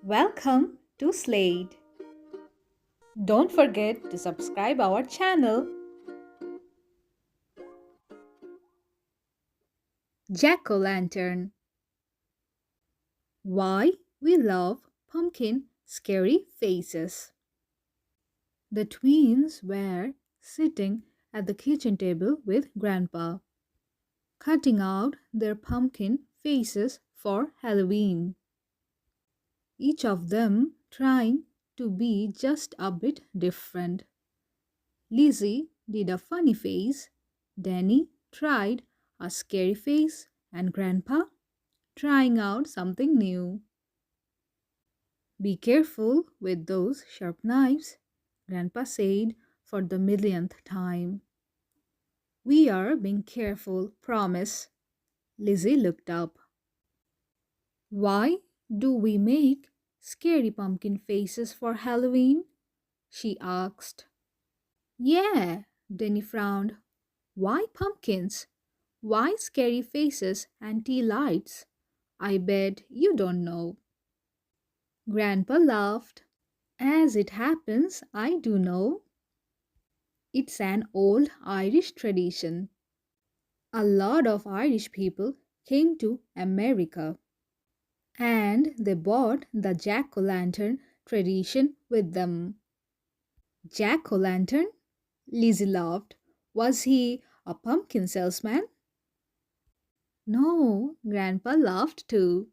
Welcome to Slade. Don't forget to subscribe our channel. Jack-o'-lantern. Why we love pumpkin scary faces. The twins were sitting at the kitchen table with Grandpa, cutting out their pumpkin faces for Halloween. Each of them trying to be just a bit different. Lizzie did a funny face, Danny tried a scary face, and Grandpa trying out something new. Be careful with those sharp knives, Grandpa said for the millionth time. We are being careful, promise. Lizzie looked up. Why do we make scary pumpkin faces for Halloween? She asked. Yeah, Denny frowned. Why pumpkins? Why scary faces and tea lights? I bet you don't know. Grandpa laughed. As it happens, I do know. It's an old Irish tradition. A lot of Irish people came to America and they brought the jack o' lantern tradition with them. Jack o' lantern? Lizzie laughed. Was he a pumpkin salesman? No, Grandpa laughed too.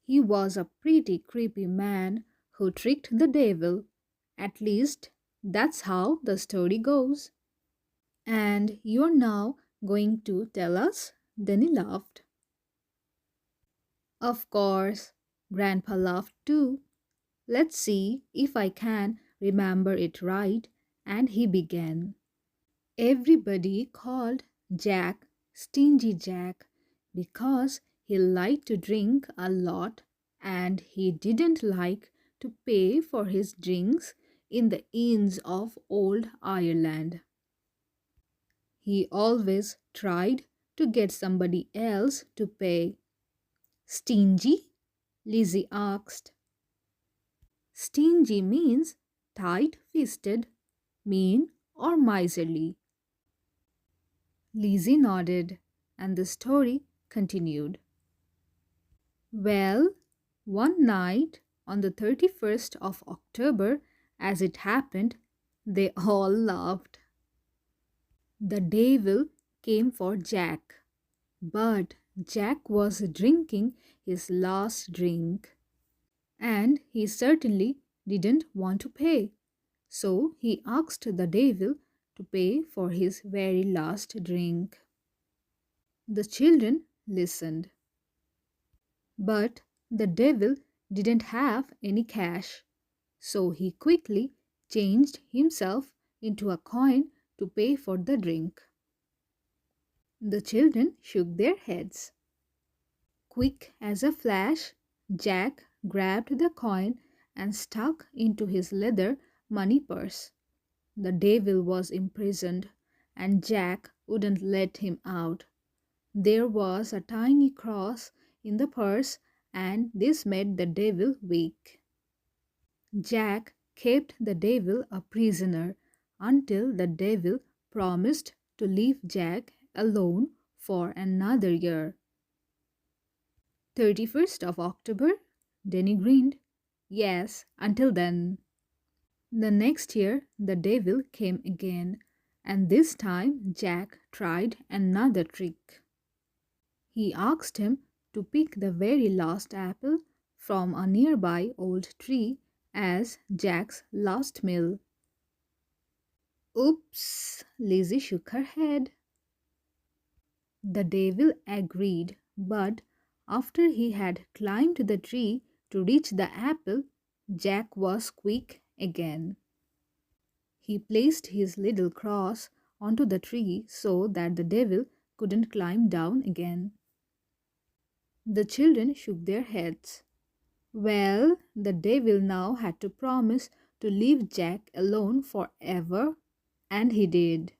He was a pretty creepy man who tricked the devil. At least, that's how the story goes. And you're now going to tell us? Denny laughed. Of course, Grandpa laughed too. Let's see if I can remember it right. And he began. Everybody called Jack Stingy Jack because he liked to drink a lot and he didn't like to pay for his drinks in the inns of old Ireland. He always tried to get somebody else to pay. Stingy? Lizzie asked. Stingy means tight fisted, mean, or miserly. Lizzie nodded, and the story continued. Well, one night on the 31st of October, as it happened, they all laughed. The devil came for Jack, but Jack was drinking his last drink, and he certainly didn't want to pay. So he asked the devil to pay for his very last drink. The children listened. But the devil didn't have any cash, so he quickly changed himself into a coin to pay for the drink. The children shook their heads. Quick as a flash, Jack grabbed the coin and stuck into his leather money purse. The devil was imprisoned, and Jack wouldn't let him out. There was a tiny cross in the purse, and this made the devil weak. Jack kept the devil a prisoner until the devil promised to leave Jack alone for another year. 31st of October? Denny grinned. Yes, until then. The next year, the devil came again, and this time Jack tried another trick. He asked him to pick the very last apple from a nearby old tree as Jack's last meal. Oops, Lizzie shook her head. The devil agreed, but after he had climbed the tree to reach the apple, Jack was quick again. He placed his little cross onto the tree so that the devil couldn't climb down again. The children shook their heads. Well, the devil now had to promise to leave Jack alone forever, and he did.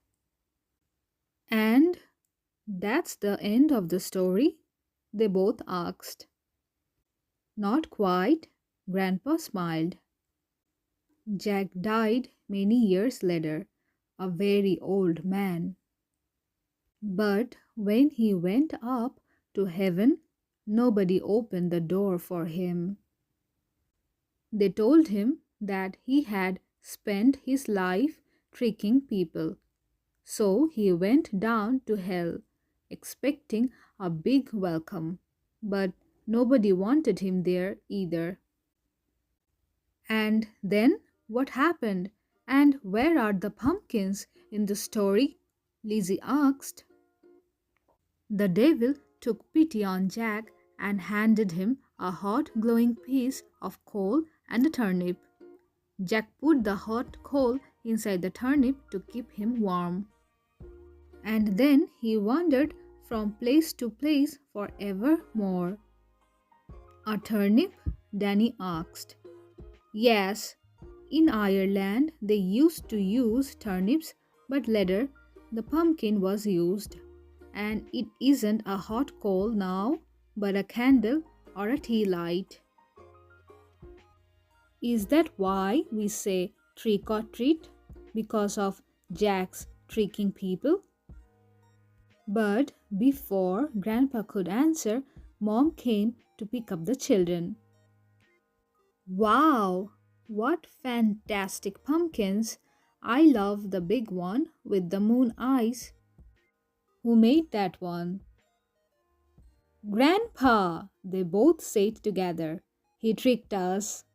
And that's the end of the story? They both asked. Not quite, Grandpa smiled. Jack died many years later, a very old man. But when he went up to heaven, nobody opened the door for him. They told him that he had spent his life tricking people. So he went down to hell, expecting a big welcome. But nobody wanted him there either. And then what happened? And where are the pumpkins in the story? Lizzie asked. The devil took pity on Jack and handed him a hot, glowing piece of coal and a turnip. Jack put the hot coal inside the turnip to keep him warm. And then he wandered from place to place forevermore. A turnip? Danny asked. Yes, in Ireland they used to use turnips, but later the pumpkin was used. And it isn't a hot coal now, but a candle or a tea light. Is that why we say trick or treat? Because of Jack's tricking people? But before Grandpa could answer, Mom came to pick up the children. Wow, what fantastic pumpkins! I love the big one with the moon eyes. Who made that one? Grandpa, they both said together. He tricked us.